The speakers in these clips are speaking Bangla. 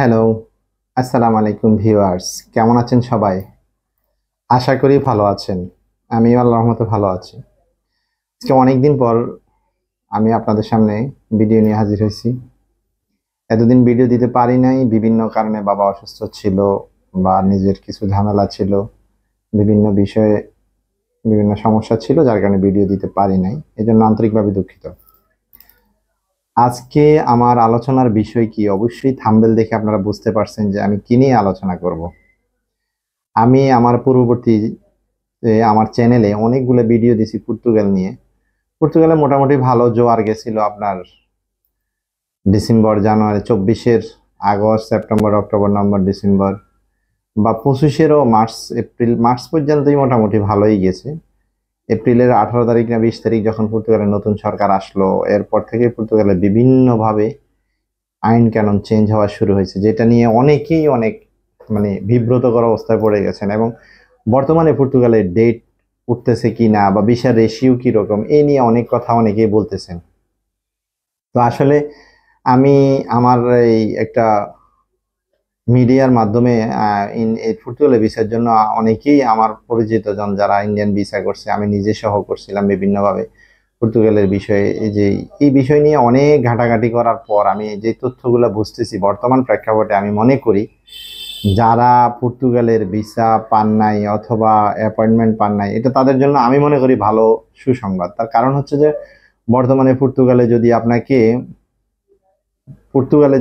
হ্যালো, আসসালামু আলাইকুম ভিউয়ার্স। কেমন আছেন সবাই? আশা করি ভালো আছেন। আমিও আল্লাহর রহমতে ভালো আছি। আজকে অনেকদিন পর আমি আপনাদের সামনে ভিডিও নিয়ে হাজির হয়েছি। এতদিন ভিডিও দিতে পারি নাই, বিভিন্ন কারণে বাবা অসুস্থ ছিল বা নিজের কিছু ঝামেলা ছিল। বিভিন্ন বিষয়ে বিভিন্ন সমস্যা ছিল যার কারণে ভিডিও দিতে পারি নাই। এজন্য আন্তরিকভাবে দুঃখিত। আজকে আমার আলোচনার বিষয় কি? অবশ্যই থাম্বনেল দেখে আপনারা বুঝতে পারছেন যে আমি কি নিয়ে আলোচনা করব। আমি আমার পূর্ববর্তী আমার চ্যানেলে অনেকগুলো ভিডিও দিছি পর্তুগাল নিয়ে। পর্তুগালে মোটামুটি ভালো জোয়ার গেছিল আপনার ডিসেম্বর জানুয়ারি 24-এর, August September October November December বা 25-এরও মার্চ পর্যন্তই মোটামুটি ভালোই গেছে। এপ্রিলের 18 তারিখ না 20 তারিখ যখন পর্তুগালের নতুন সরকার আসলো, এরপর থেকে পর্তুগালে বিভিন্নভাবে আইন কানুন চেঞ্জ হওয়া শুরু হয়েছে, যেটা নিয়ে অনেকেই অনেক বিব্রতকর অবস্থায় পড়ে গেছেন। এবং বর্তমানে পর্তুগালের ডেট উঠতেছে কি না বা ভিসার রেশিও কি রকম, এই নিয়ে অনেক কথা অনেকেই বলতেছেন। তো আসলে আমি আমার এই একটা মিডিয়ার মাধ্যমে এই পর্তুগালে ভিসার জন্য অনেকেই আমার পরিচিত জন যারা ইন্ডিয়ান ভিসা করছে, আমি নিজে সহ করছিলাম বিভিন্নভাবে পর্তুগালের বিষয়ে। এই বিষয় নিয়ে অনেক ঘাটাঘাটি করার পর আমি যে তথ্যগুলো বুঝতেছি বর্তমান প্রেক্ষাপটে, আমি মনে করি যারা পর্তুগালের ভিসা পান নাই অথবা অ্যাপয়েন্টমেন্ট পান নাই, এটা তাদের জন্য আমি মনে করি ভালো সুসংবাদ। তার কারণ হচ্ছে যে বর্তমানে পর্তুগালে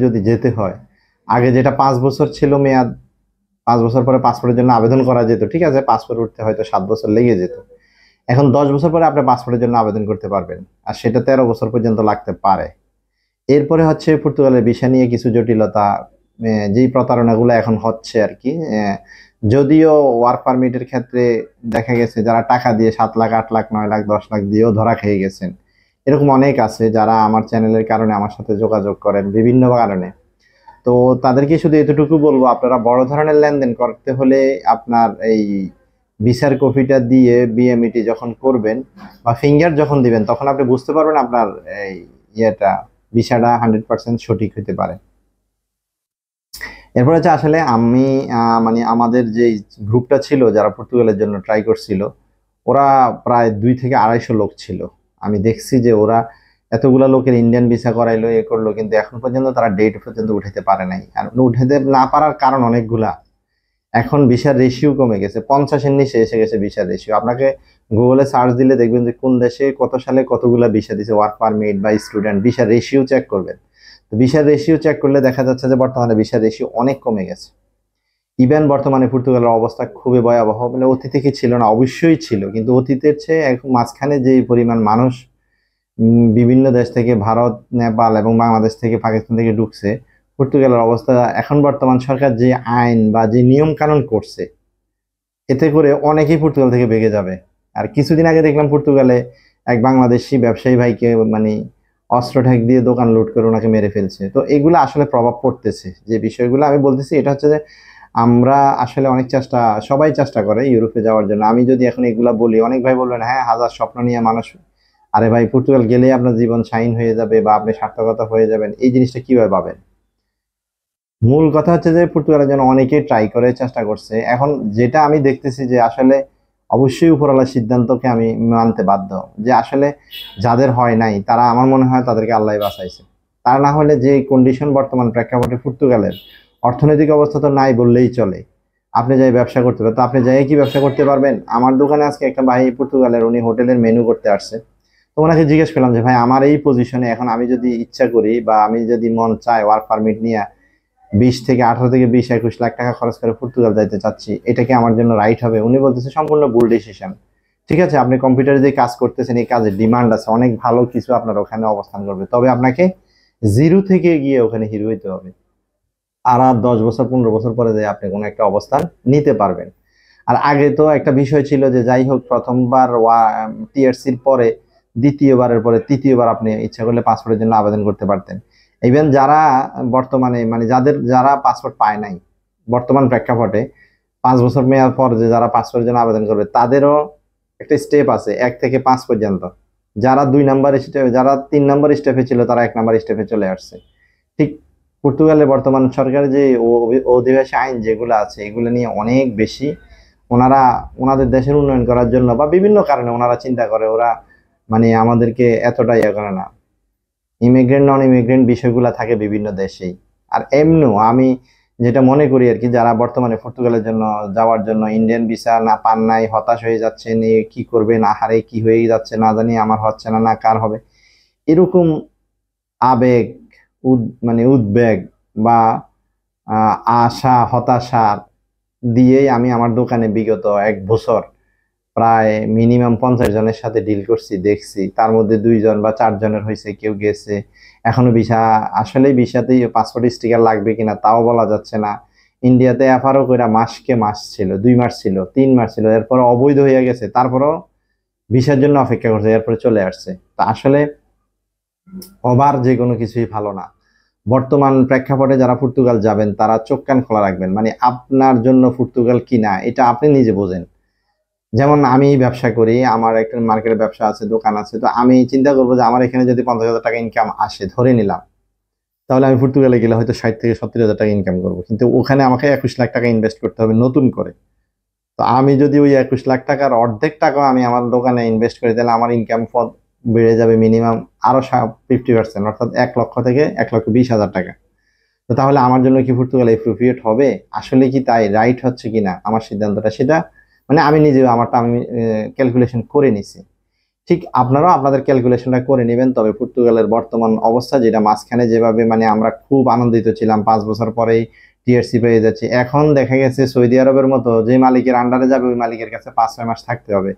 যদি যেতে হয়, আগে যেটা 5 বছর ছিল মেয়াদ, 5 বছর পরে পাসপোর্টের জন্য আবেদন করা যেত, ঠিক আছে, পাসপোর্ট উঠতে হয়তো 7 বছর লেগে যেত। এখন 10 বছর পরে আপনি পাসপোর্টের জন্য আবেদন করতে পারবেন, আর সেটা 13 বছর পর্যন্ত লাগতে পারে। এরপরে হচ্ছে পর্তুগালের ভিসা নিয়ে কিছু জটিলতা, যেই প্রতারণাগুলো এখন হচ্ছে আর কি। যদিও ওয়ার্ক পারমিটের ক্ষেত্রে দেখা গেছে যারা টাকা দিয়ে 7 লাখ 8 লাখ 9 লাখ 10 লাখ দিয়েও ধরা খেয়ে গেছেন, এরকম অনেক আছে যারা আমার চ্যানেলের কারণে আমার সাথে যোগাযোগ করেন বিভিন্ন কারণে। তো তাদেরকে শুধু এতটুকু বলবো, আপনারা বড় ধরনের লেনদেন করতে হলে আপনার এই ভিসার কপিটা দিয়ে বিএমইটি যখন করবেন বা ফিঙ্গার যখন দিবেন, তখন আপনি বুঝতে পারবেন আপনার এই ইয়েটা ভিসাটা 100% সঠিক হতে পারে। এরপর হচ্ছে আসলে আমি আমাদের যে গ্রুপটা ছিল যারা পর্তুগালের জন্য ট্রাই করছিল, ওরা প্রায় 2 থেকে 250 লোক ছিল। আমি দেখছি যে ওরা এতগুলা লোকের ইন্ডিয়ান ভিসা করাইলো, এ করলো, কিন্তু এখন পর্যন্ত তারা ডেট পর্যন্ত উঠাতে পারে নাই। আর উঠাতে না পারার কারণ অনেকগুলা। এখন ভিসার রেশিও কমে গেছে, 50-এর নিচে এসে গেছে ভিসার রেশিও। আপনাকে গুগলে সার্চ দিলে দেখবেন যে কোন দেশে কত সালে কতগুলা ভিসা দিছে, ওয়ার্ক পারমিট বা স্টুডেন্ট, ভিসার রেশিও চেক করবেন। তো ভিসার রেশিও চেক করলে দেখা যাচ্ছে যে বর্তমানে ভিসার রেশিও অনেক কমে গেছে। ইভেন বর্তমানে পর্তুগালের অবস্থা খুবই ভয়াবহ, মানে অতীতে কি ছিল না, অবশ্যই ছিল, কিন্তু অতীতের চেয়ে এখন মাঝখানে যে পরিমাণ মানুষ বিভিন্ন দেশ থেকে, ভারত নেপাল এবং বাংলাদেশ থেকে পাকিস্তান থেকে ঢুকছে, পর্তুগালের অবস্থা এখন বর্তমান সরকার যে আইন বা যে নিয়ম কানুন করছে, এতে করে অনেকেই পর্তুগাল থেকে ভেগে যাবে। আর কিছুদিন আগে দেখলাম পর্তুগালে এক বাংলাদেশি ব্যবসায়ী ভাইকে অস্ত্র ঠেক দিয়ে দোকান লুট করে ওনাকে মেরে ফেলছে। তো এগুলো আসলে প্রভাব পড়তেছে। যে বিষয়গুলো আমি বলতেছি এটা হচ্ছে যে আমরা আসলে অনেক চেষ্টা, সবাই চেষ্টা করে ইউরোপে যাওয়ার জন্য। আমি যদি এখন এগুলা বলি, অনেক ভাই বলবেন হ্যাঁ হাজার স্বপ্ন নিয়ে মানুষ, আরে ভাই পর্তুগাল গেলেই আপনার জীবন শাইন হয়ে যাবে বা আপনি সার্থকতা হয়ে যাবেন, এই জিনিসটা কিভাবে পাবেন? মূল কথা হচ্ছে যে পর্তুগালের জন্য অনেকেই ট্রাই করে চেষ্টা করছে। এখন যেটা আমি দেখতেছি যে আসলে অবশ্যই উপরওয়ালার সিদ্ধান্তকে আমি মানতে বাধ্য, যে আসলে যাদের হয় নাই তারা, আমার মনে হয় তাদেরকে আল্লাহ বাঁচাইছে। তা না হলে যে কন্ডিশন বর্তমান প্রেক্ষাপটে পর্তুগালের অর্থনৈতিক অবস্থা তো নাই বললেই চলে। আপনি যাই ব্যবসা করতে পারেন, তো আপনি যাই কি ব্যবসা করতে পারবেন? আমার দোকানে আজকে একটা ভাই পর্তুগালের, উনি হোটেলের মেনু করতে আসছে। তো ওনাকে জিজ্ঞেস করলাম যে ভাই আমার এই পজিশনে এখন আমি যদি ইচ্ছা করি বা আমি যদি মন চায় ওয়ার্ক পারমিট নিয়ে 18 থেকে 20 21 লাখ টাকা খরচ করে পর্তুগাল যাইতে চাচ্ছি, এটা কি আমার জন্য রাইট হবে? উনি বলতেছে সম্পূর্ণ ভুল ডিসিশন। ঠিক আছে, আপনি কম্পিউটারে যে কাজ করতেছেন এই কাজের ডিমান্ড আছে, অনেক ভালো কিছু আপনার ওখানে অবস্থান করবে, তবে আপনাকে জিরো থেকে গিয়ে ওখানে হিরো হইতে হবে। আর 10 বছর 15 বছর পরে যে আপনি কোনো একটা অবস্থান নিতে পারবেন। আর আগে তো একটা বিষয় ছিল যে যাই হোক প্রথমবার টিআরসির পরে দ্বিতীয়বারের পরে তৃতীয়বার আপনি ইচ্ছা করলে পাসপোর্টের জন্য আবেদন করতে পারতেন। ইভেন যারা বর্তমানে যারা পাসপোর্ট পায় নাই, বর্তমান প্রেক্ষাপটে 5 বছর মেয়াদ পর যে যারা পাসপোর্টের জন্য আবেদন করবে, তাদেরও একটা স্টেপ আছে 1 থেকে 5 পর্যন্ত। যারা 2 নাম্বার স্টেপে, যারা 3 নাম্বার স্টেপে ছিল, তারা 1 নাম্বার স্টেপে চলে আসছে। ঠিক পর্তুগালের বর্তমান সরকারের যে অধিবাসী আইন যেগুলো আছে এগুলো নিয়ে অনেক বেশি ওনাদের দেশের উন্নয়ন করার জন্য বা বিভিন্ন কারণে ওনারা চিন্তা করে, ওরা মানে আমাদেরকে এতটা ইয়ে করে না। ইমিগ্রেন্ট নন ইমিগ্রেন্ট বিষয়গুলো থাকে বিভিন্ন দেশেই। আর এমনিও আমি যেটা মনে করি আর কি, যারা বর্তমানে পর্তুগালের জন্য যাওয়ার জন্য ইন্ডিয়ান ভিসা না পান নাই, হতাশ হয়ে যাচ্ছেন, কি করবেন, আহারে কি হয়ে যাচ্ছে না জানি, আমার হচ্ছে না, না কার হবে, এরকম আবেগ, মানে উদ্বেগ বা আশা হতাশা দিয়েই আমি আমার দোকানে বিগত 1 বছর প্রায় মিনিমাম 50 জনের সাথে ডিল করছি, দেখছি তার মধ্যে 2 জন বা 4 জনের হয়েছে, কেউ গেছে। এখনো ভিসা, আসলে ভিসাতেই পাসপোর্ট স্টিকার লাগবে কিনা তাও বলা যাচ্ছে না। ইন্ডিয়াতে এফআরও কইরা মাসকে মাস ছিল, 2 মাস ছিল, 3 মাস ছিল, এরপর অবৈধ হয়ে গেছে, তারপরও ভিসার জন্য অপেক্ষা করছে, এরপরে চলে আসছে। তা আসলে ওভার যে কোনো কিছুই ভালো না। বর্তমান প্রেক্ষাপটে যারা পর্তুগাল যাবেন তারা চোখ কান খোলা রাখবেন, মানে আপনার জন্য পর্তুগাল কিনা এটা আপনি নিজে বোঝেন। যেমন আমি ব্যবসা করি, আমার একটা মার্কেটের ব্যবসা আছে, দোকান আছে, তো আমি চিন্তা করবো যে আমার এখানে যদি 50,000 টাকা ইনকাম আসে ধরে নিলাম, তাহলে আমি পর্তুগালে গেলে হয়তো 60 থেকে 70,000 টাকা ইনকাম করবো, কিন্তু ওখানে আমাকে 21 লাখ টাকা ইনভেস্ট করতে হবে নতুন করে। তো আমি যদি ওই 21 লাখ টাকার অর্ধেক টাকা আমি আমার দোকানে ইনভেস্ট করি, তাহলে আমার ইনকাম বেড়ে যাবে মিনিমাম আরো 50%, অর্থাৎ 1 লক্ষ থেকে 1,20,000 টাকা। তো তাহলে আমার জন্য কি পর্তুগাল এপ্রোপ্রিয়েট হবে? আসলে কি তাই রাইট হচ্ছে কিনা আমার সিদ্ধান্তটা, সেটা মানে আমি নিজে আমারটা আমি ক্যালকুলেশন করে নিছি। ঠিক আপনারাও আপনাদের ক্যালকুলেশনটা করে নেবেন। তবে পর্তুগালের বর্তমান অবস্থা, যেটা মাঝখানে যেভাবে মানে আমরা খুব আনন্দিত ছিলাম, 5 বছর পরেই টিআরসি পেয়ে যাচ্ছি, এখন দেখা গেছে সৌদি আরবের মতো যে মালিকের আন্ডারে যাবে ওই মালিকের কাছে 5-6 মাস থাকতে হবে।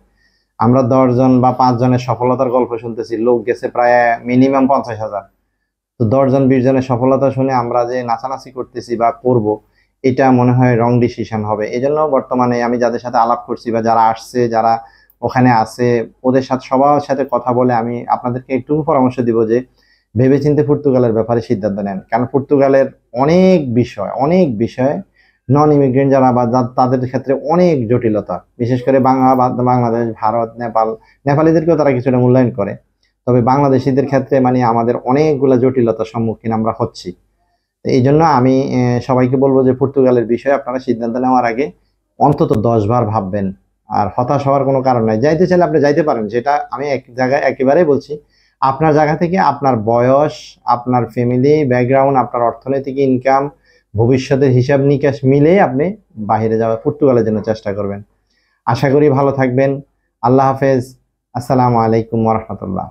আমরা 10 জন বা 5 জনের সফলতার গল্প শুনতেছি, লোক গেছে প্রায় মিনিমাম 50,000। তো 10 জন 20 জনের সফলতা শুনে আমরা যে নাচানাচি করতেছি বা করব, এটা মনে হয় রং ডিসিশন হবে। এই জন্য বর্তমানে আমি যাদের সাথে আলাপ করছি বা যারা আসছে, যারা ওখানে আছে, ওদের সাথে সবার সাথে কথা বলে আমি আপনাদেরকে একটু পরামর্শ দিব যে ভেবেচিন্তে পর্তুগালের ব্যাপারে সিদ্ধান্ত নেন। কারণ পর্তুগালের অনেক বিষয় নন ইমিগ্রেন্ট যারা বা তাদের ক্ষেত্রে অনেক জটিলতা, বিশেষ করে বাংলাদেশ, ভারত, নেপালিদেরকেও তারা কিছুটা মূল্যায়ন করে। তবে বাংলাদেশিদের ক্ষেত্রে মানে আমাদের অনেকগুলা জটিলতার সম্মুখীন আমরা হচ্ছি। এই জন্য আমি সবাইকে বলবো যে পর্তুগালের বিষয়ে আপনারা সিদ্ধান্ত নেওয়ার আগে অন্তত 10 বার ভাববেন। আর হতাশ হওয়ার কোনো কারণ নাই, যাইতে চাইলে আপনি যাইতে পারেন, যেটা আমি এক জায়গায় একেবারেই বলছি। আপনার জায়গা থেকে আপনার বয়স, আপনার ফ্যামিলি ব্যাকগ্রাউন্ড, আপনার অর্থনৈতিক ইনকাম, ভবিষ্যতের হিসাব নিকাশ মিলেই আপনি বাইরে যাওয়া পর্তুগালের জন্য চেষ্টা করবেন। আশা করি ভালো থাকবেন। আল্লাহ হাফেজ। আসসালামু আলাইকুম ওয়া রাহমাতুল্লাহ।